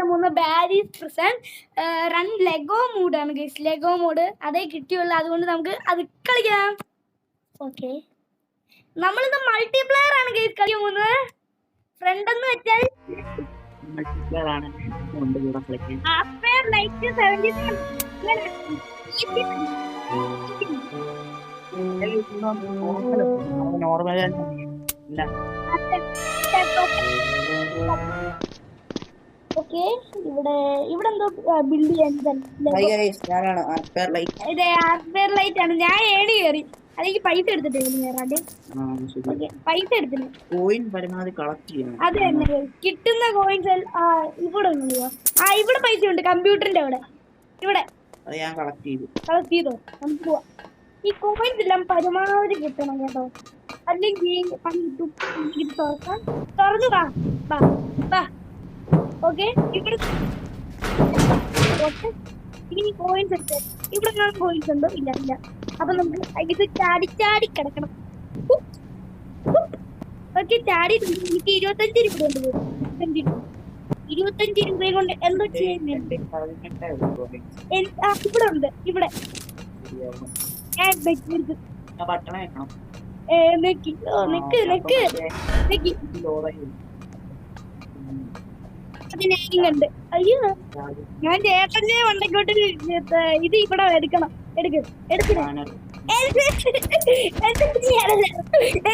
പോകുന്ന ബാരീസ് പ്രസൻ റൺ ലെഗോ മോഡാണ് ഗൈസ്. ലെഗോ മോഡ് അതേ കിട്ടിയുള്ളൂ, അതുകൊണ്ട് നമുക്ക് അത് കളിക്കാം. ഓക്കെ, നമ്മളിത് മൾട്ടിപ്ലെയർ ആണ് ഗൈസ് കളിക്കാൻ പോകുന്നത്. ഫ്രണ്ട് എന്ന് വെച്ചാൽ ഓക്കെ. ഇവിടെ എന്തോ ബിൽഡ് ചെയ്യാൻ ലൈറ്റ് ആണ്. ഞാൻ ഏണി കയറി, അല്ലെങ്കിൽ പൈസ എടുത്തിട്ട് കയറാണ്ട്. പൈസ എടുത്തില്ല, കോയിൻ പരമാവധി കളക്ട് ചെയ്യണം. അത് തന്നെ കിട്ടുന്ന കോയിൻസ്. ഇവിടെ ഇവിടെ പൈസ ഉണ്ട് കമ്പ്യൂട്ടറിന്റെ അവിടെ. ഇവിടെ ഞാൻ കളക്ട് ചെയ്തോ, നമുക്ക് പോവാം. ഈ കോയിൻസ് എല്ലാം പരമാവധി കിട്ടണം കേട്ടോ, അല്ലെങ്കിൽ തുറന്നു വാ. ഓക്കെ, ഇവിടെ ഇനി കോയിൻസ് എടുത്ത് ഇവിടെ കോയിൻസ് ഉണ്ടോ? ഇല്ല. അപ്പൊ നമുക്ക് ഇത് ചാടി കിടക്കണം. ഓക്കെ, ചാടി. എനിക്ക് 25 രൂപ കൊണ്ട് പോകും. 25 രൂപ കൊണ്ട് എന്തോ ചെയ്യുന്നുണ്ട്. ഇവിടെ ഉണ്ട്, ഇവിടെ അതിനുണ്ട്. അയ്യോ, ഞാൻ ചേട്ടന്റെ വണ്ടക്കോട്ട് ഇത് ഇവിടെ എടുക്കണം.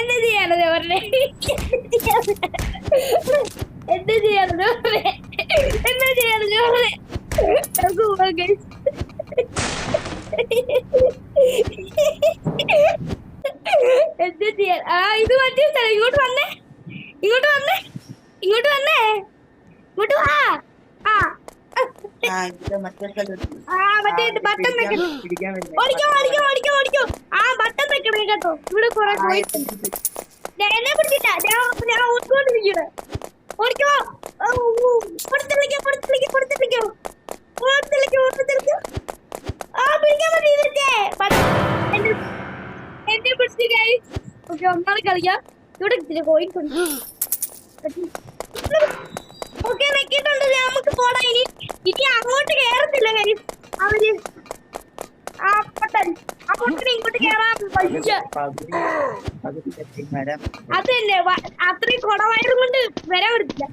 എന്താ ചെയ്യാനത് പറഞ്ഞേ? ഇത് മറ്റേ സ്ഥലം. ഇങ്ങോട്ട് വന്നേ. മറ്റേ ബട്ടൺ ഓടിക്കോ. ബട്ടൺ വെക്കണം കേട്ടോ. ഇവിടെ കുറെ എന്നെ പിടിച്ചില്ല, ഞാൻ ഓടിക്കൊണ്ടിരിക്കണേ. ഓടിക്കോ, കൊടുത്തിളിക്കോ. പിടിക്കാൻ പറ്റിയില്ലേ? എന്നെ പിടിച്ചു ഗൈസ്. ഓക്കെ, ഒന്നാമത് കളിക്കാം. ഇവിടെ കോയിൻസ് ഉണ്ട്. ഓക്കെ, വെക്കിയിട്ടുണ്ട്. നമുക്ക് പോടാ. ഇനി അങ്ങോട്ട് കേറത്തില്ല ഗൈസ്. അവര് പൊട്ടൻ ഇങ്ങോട്ട് കേറാൻ അതല്ലേ, അത്രയും കുടവായതും കൊണ്ട് വരാൻ പറ്റില്ല.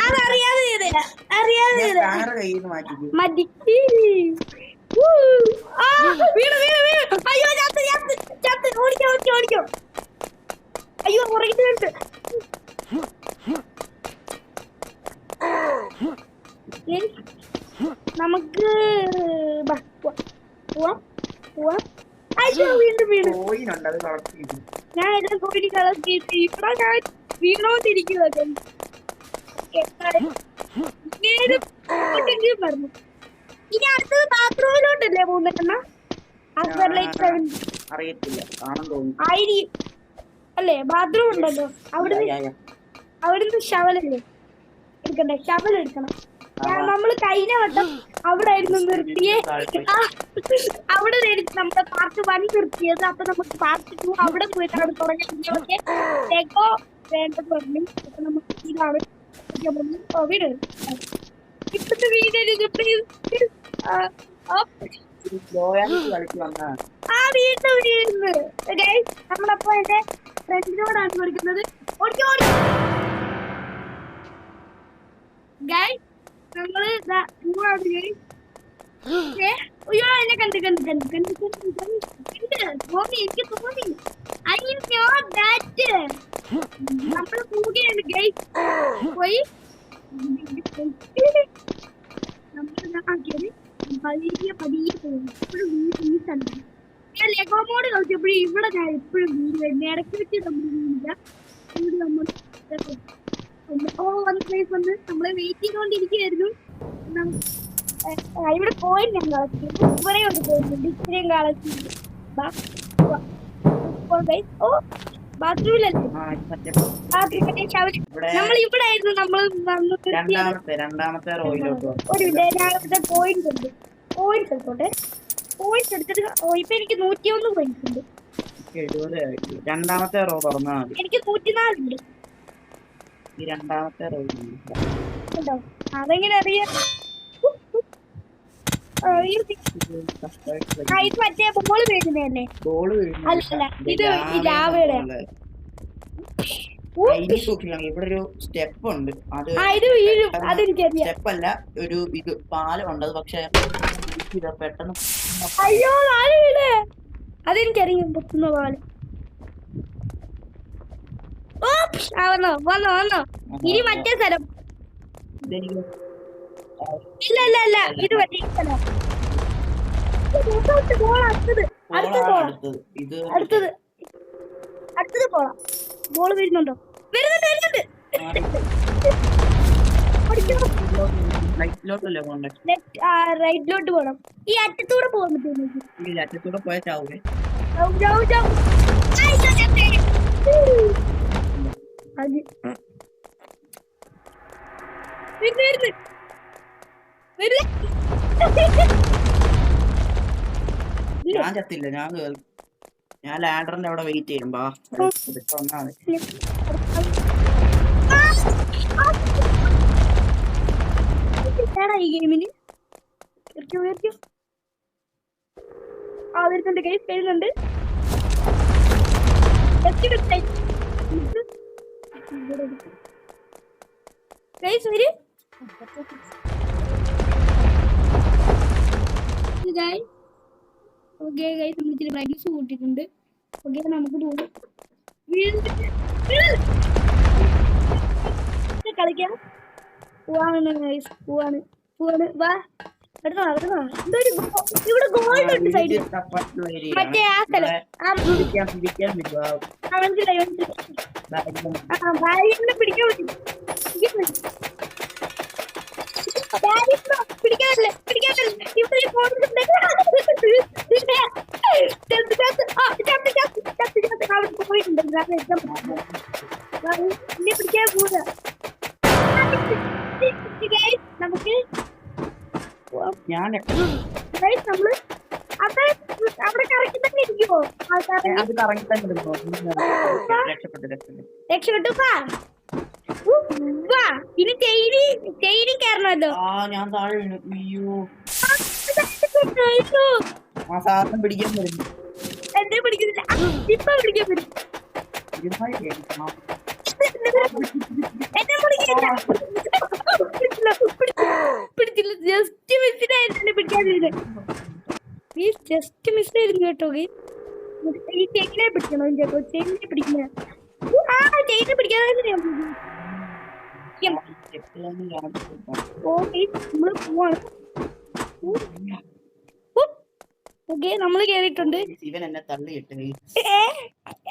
അതറിയാതെ മതി. അയ്യോ, ചത്ത്. ഓടിക്കോ. അയ്യോ, പുറകിട്ട് നമുക്ക് വീണ്ടും ഞാൻ എല്ലാം കോഴി കളർ ഇവിടെ ഞാൻ വീണോണ്ടിരിക്കുന്നത് പറഞ്ഞു. ഇനി അടുത്തത് ബാത്റൂമിലോട്ടല്ലേ പോകുന്ന? അല്ലേ, ബാത്റൂം ഉണ്ടല്ലോ. അവിടുന്ന് ഷവലല്ലേ എടുക്കണ്ടേ? ഷവൽ എടുക്കണം. നമ്മള് കഴിഞ്ഞ വട്ടം അവിടെ ആയിരുന്നു നിർത്തിയേ. അവിടെ നമ്മുടെ പാർട്ട് 1 നിർത്തിയത്. അപ്പൊ നമുക്ക് പാർട്ട് 2 അവിടെ പോയിട്ടാണ് തുടങ്ങിയ ലെഗോ വേണ്ടത് പറഞ്ഞു. അപ്പൊ നമുക്ക് ഇതാണ് വീട്. ഇപ്പത്തെ വീട് വീണ്ടും നമ്മളപ്പോ എന്റെ ഫ്രണ്ടിനോടാണ് പഠിക്കുന്നത്. നമ്മള് അയ്യോ, എന്നെ കണ്ട് തോന്നി. എനിക്ക് തോന്നി നമ്മള് പോവുകയാണ് ഗൈസ്. പോയി പതിയെ പോകും. ഇപ്പോഴും വീട്ടുണ്ട്. ഞാൻ ലെഗോ മോഡ് കളിച്ചപ്പോഴും ഇവിടെ ഞാൻ എപ്പോഴും വീട് വരുന്നത്. ഇടയ്ക്ക് വെച്ച് നമ്മൾ വന്ന പ്ലേസ് വന്ന് നമ്മളെ വെയിറ്റ് ചെയ്തുകൊണ്ടിരിക്കുകയായിരുന്നു. ഇവിടെ കോയിൻ ഞാൻ കളക്ട് ചെയ്തു. കുറെ കൊണ്ട് പോയിട്ടുണ്ട്. ഇത്രയും കളക്ട് ചെയ്തു. ബാത്റൂമിലല്ലേ? നമ്മൾ ഇവിടെ ആയിരുന്നു. രണ്ടാമത്തെ പോയിന്റ് ഉണ്ട്. പോയിന്റ്സ് എടുത്തോട്ടെ. പോയിന്റ്സ് എടുത്തിട്ട് ഇപ്പൊ എനിക്ക് 101 പോയിന്റ്സ് ഉണ്ട്. രണ്ടാമത്തെ റോ തുറന്നാൽ എനിക്ക് 104 ഉണ്ട്. ഈ രണ്ടാമത്തെ റൈഡ് ഉണ്ടോ? അതെങ്ങനെ അറിയാം? ഇത് മറ്റേ ബോള് വീഴുന്നതല്ലേ? ബോള് അല്ല ഇത് ലാവയുടെ. ഇവിടെ ഒരു സ്റ്റെപ്പ് ഉണ്ട്. അത് ഇത് വീഴും, അതെനിക്കറിയാം. സ്റ്റെപ്പ് അല്ല, ഒരു ഇത് പാലം ഉണ്ട്. അത് പക്ഷെ പെട്ടെന്ന് അയ്യോ നാല് വീട്. അതെനിക്കറിയാം പൊട്ടുന്ന പോലെ. വന്നോ വന്നോ വന്നോ. ഇനി മറ്റേ സ്ഥലം. ഇല്ല ഇല്ല ഇല്ല, ഇത് മറ്റേ സ്ഥലം. അടുത്തത് പോളാം. ബോള് വരുന്നുണ്ടോ? വരുന്നുണ്ട്. റൈറ്റിലോട്ട് പോണം. ഈ അറ്റത്തൂടെ പോകാൻ പറ്റുമോ? അറ്റത്തൂടെ പോയാൽ ചാവൂലേ? ഞാൻ ചത്തില്ല. ഞാൻ ലാഡറിന്റെ അവിടെ വെയിറ്റ് ചെയ്യുമ്പോ ഒന്നാണ്. ഈ ഗെയിമിന് വരുന്നുണ്ട്, ഗെയിം വരുന്നുണ്ട്. ബ്രൈറ്റ്നസ് കൂട്ടിയിട്ടുണ്ട്. ഓക്കെ, നമുക്ക് പോകാം. കളിക്കാം. പോവാണ്. വാ, അടുത്തോ. ഇവിടെ ഗോൾഡ് ഉണ്ട് സൈഡിൽ. മറ്റേ ആ സ്ഥലം പിടിക്കാൻ പറ്റും. പിടിക്കാനല്ലേ പോയിട്ടുണ്ട്. പിടിക്കാൻ പോവുക. നമുക്ക് നമ്മള് അവിടെ കറക്കി തന്നെ ഇരിക്കുമോ? രക്ഷപ്പെട്ടു. ഇനി ചെയിനി കയറണമല്ലോ. ഞാൻ താഴെ സാധനം പിടിക്കാൻ പറ്റും. എന്നെ പിടിക്കുന്നില്ല. ഇപ്പൊ പിടിക്കാൻ പറ്റും. പിടിച്ചില്ല. ജസ്റ്റ് മിസ്സിനായിരുന്നു പിടിക്കാതിരുന്നത്. ജസ്റ്റ് മിസ്സായിരുന്നു കേട്ടോ. ഈ ചെയിനെ പിടിക്കണോ ചേട്ടോ? ചെയിനെ പിടിക്കുന്ന ചെയിനെ പിടിക്കാതെ നമ്മള് പോവാണ്. ഓക്കെ, നമ്മള് കേറിയിട്ടുണ്ട്. ഇവൻ എന്നെ തള്ളിയിട്ട്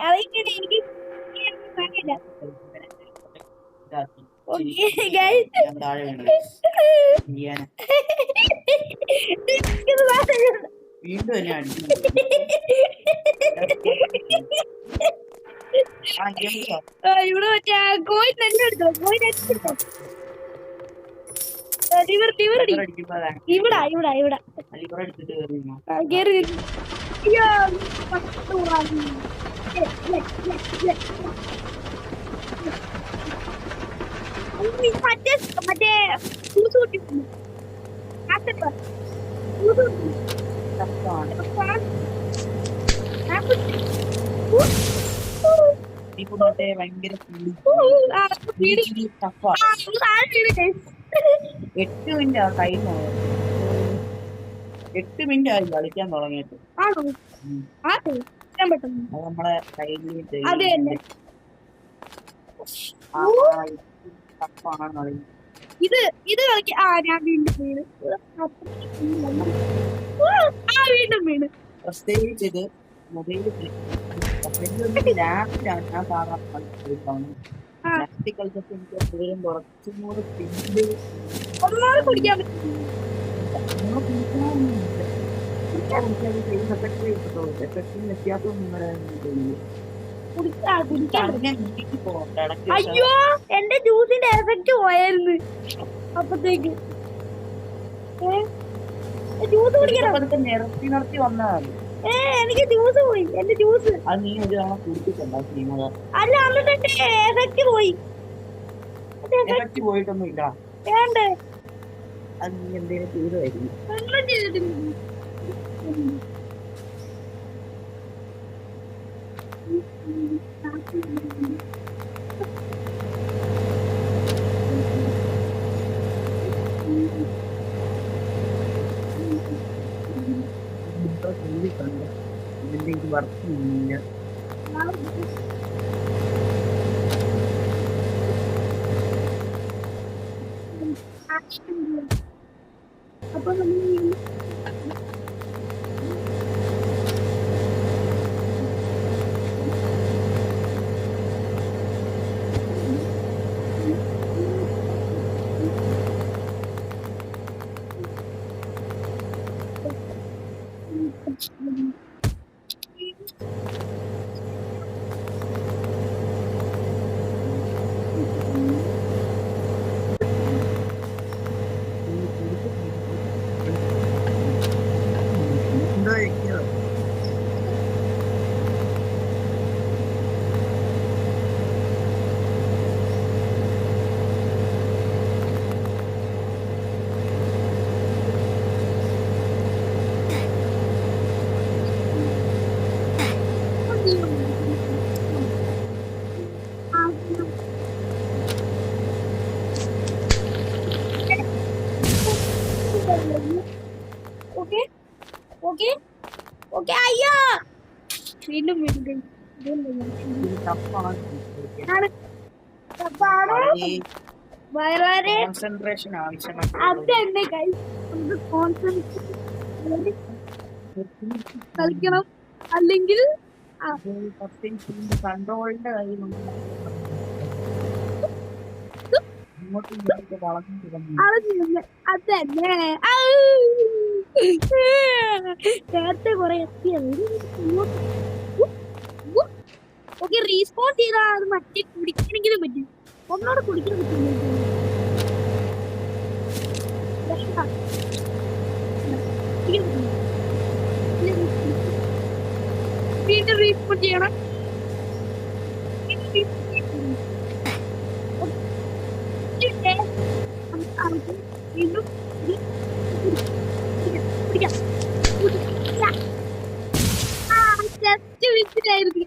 അതെങ്ങനെ എനിക്ക് വീണ്ടും എന്നെ അടിച്ചു. ഇവിടെ മറ്റേ കോയിൻ തന്നെ എടുത്തോ. ഇവിടെ കേറി. മറ്റേ ഭയങ്കര 8 മിനിറ്റ് ടൈം. 8 മിനിറ്റ് ആയി കളിക്കാൻ തുടങ്ങിയിട്ട്. അത് നമ്മളെ കയ്യിൽ ഇത് കളിക്കാൻ. ഞാൻ വീണ്ടും വീണ്. പ്രത്യേകിച്ച് ഇത് മൊബൈലിൽ ലാപ്പിലാണ് ഞാൻ സാധാരണ കളിക്കുന്നത്. ലാപ്പിൽ കളിച്ചപ്പോൾ എനിക്ക് എപ്പോഴും കുറച്ചും കൂടി കുടിക്കാൻ പറ്റും. അയ്യോ, എന്റെ ജ്യൂസിന്റെ എഫക്റ്റ് പോയായിരുന്നു. അപ്പത്തേക്ക് ജ്യൂസ് കുടിക്കണം. നിർത്തി വന്നതാണ്. എനിക്ക് ജ്യൂസ് പോയി. എന്റെ ജ്യൂസ് അത് നീ ഒരു തവണ കുടിച്ചിട്ടുണ്ടോ? അല്ല, എന്നിട്ട് എഫക്റ്റ് പോയി. എഫക്റ്റ് പോയിട്ടൊന്നും ഇല്ല. വേണ്ടേ അത് നീ എന്തേലും ചെയ്തായിരിക്കും. ഒന്നും ചെയ്തിട്ടില്ല. ഇതിന്റെ ഇത് വർക്ക് ഇല്ല. അപ്പൊ നമ്മൾ ഓക്കെ ഓക്കെ ഓക്കെ അയ്യോ വീണ്ടും വീണ്ടും വളരെ കോൺസെൻട്രേഷൻ ആവശ്യമാണ്. അതെന്നെ നമുക്ക് കോൺസെൻട്രേഷൻ കളിക്കണം, അല്ലെങ്കിൽ കൺട്രോളിന്റെ കാര്യം അതന്നെ നേരത്തെ കൊറേ ഓക്കെ റീസ്പോൺ ചെയ്താൽ അത് മറ്റേ കുടിക്കണെങ്കിലും പറ്റും. ഒന്നോടെ കുടിക്കാൻ പറ്റില്ല. വീണ്ടും റീസ്പോൺ ചെയ്യണം. വീണ്ടും ജസ്റ്റ് വിസിലായിരുന്നു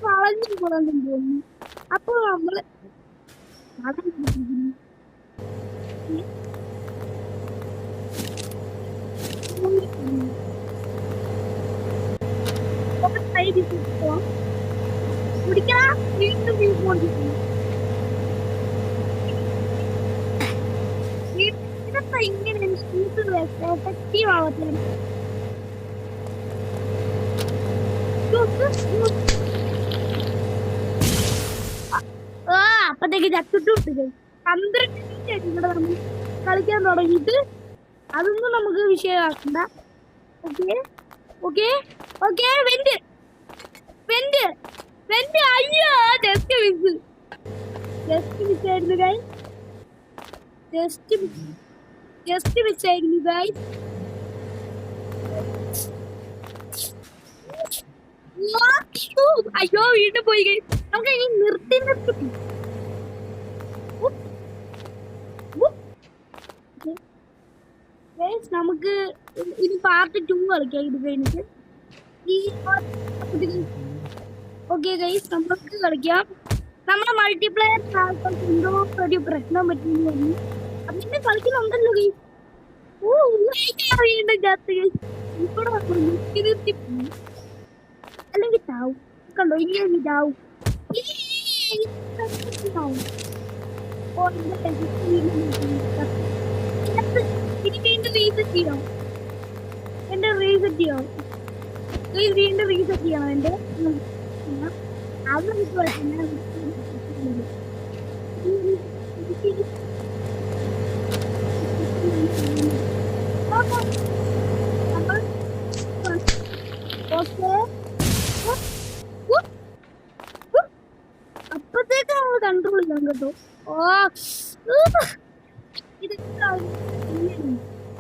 വളഞ്ഞു പോകാൻ തോന്നുന്നു. അപ്പൊ നമ്മള് കുടിക്കണം. വീണ്ടും വീണ്ടും ഇങ്ങനെ എഫക്റ്റീവ് ആവത്തില്ല. അപ്പത്തേക്ക് ചത്തിട്ടുണ്ട്. 12 മിനിറ്റ് ഇവിടെ നമ്മൾ കളിക്കാൻ തുടങ്ങിയിട്ട്. അതൊന്നും നമുക്ക് വിഷയമാക്കണ്ട. Okay okay okay went went went അയ്യോ ജസ്റ്റ് മിസ് ആയിരുന്നു ഗൈസ്. ജസ്റ്റ് മിസ് ആയിരുന്നു ഗൈസ്. അയ്യോ വീണ്ടും പോയി ഗൈസ്. നമുക്ക് ഇനി നിർത്തി നമുക്ക് ഇനി പാർട്ട് 2 കളിക്കാം ഇത് കഴിഞ്ഞിട്ട്. ഓക്കെ ഗൈസ് നമുക്ക് കളിക്കാം. നമ്മുടെ മൾട്ടിപ്ലെയർ എന്തോ ഒരു പ്രശ്നം പറ്റുന്നു പറഞ്ഞു. അതിന്റെ കളിക്കുന്നുണ്ടല്ലോ ഗൈസ്. വീണ്ടും ചാത്ത് ഗൈസ്. ഇവിടെ നിർത്തി അല്ലെങ്കിൽ ചാവും. കണ്ടോ ഇങ്ങനെ ചാവും. ഇനി വീണ്ടും റീസെറ്റ് ചെയ്യണം. എന്റെ റീസെറ്റ് ചെയ്യണം. വീണ്ടും റീസെറ്റ് ചെയ്യണം. എന്റെ അത് അപ്പത്തേക്ക് നമ്മൾ കൺട്രോൾ ചെയ്യാം കേട്ടോ.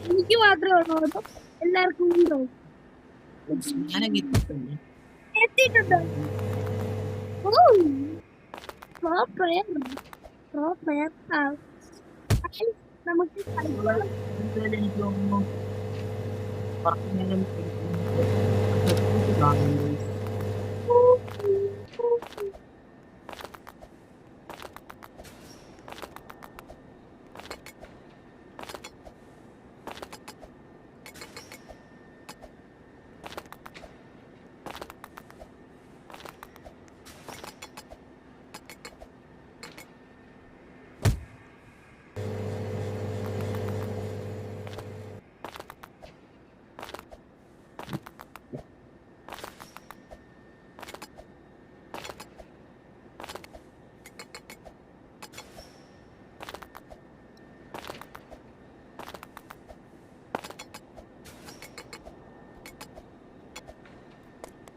എനിക്ക് മാത്രമേ ഉള്ളൂ കേട്ടോ, എല്ലാവർക്കും ഉണ്ടോ? എത്തിയിട്ടുണ്ടോ? ഓ, pro player. Pro player. ആ, പക്ഷേ നമുക്ക് കളിക്കാൻ എന്തായാലും എനിക്ക് തോന്നുന്നു കുറച്ച് നേരം കാണുന്നുണ്ട്.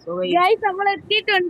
So, ഗൈസ് നമ്മൾ എത്തിയിട്ടുണ്ട്.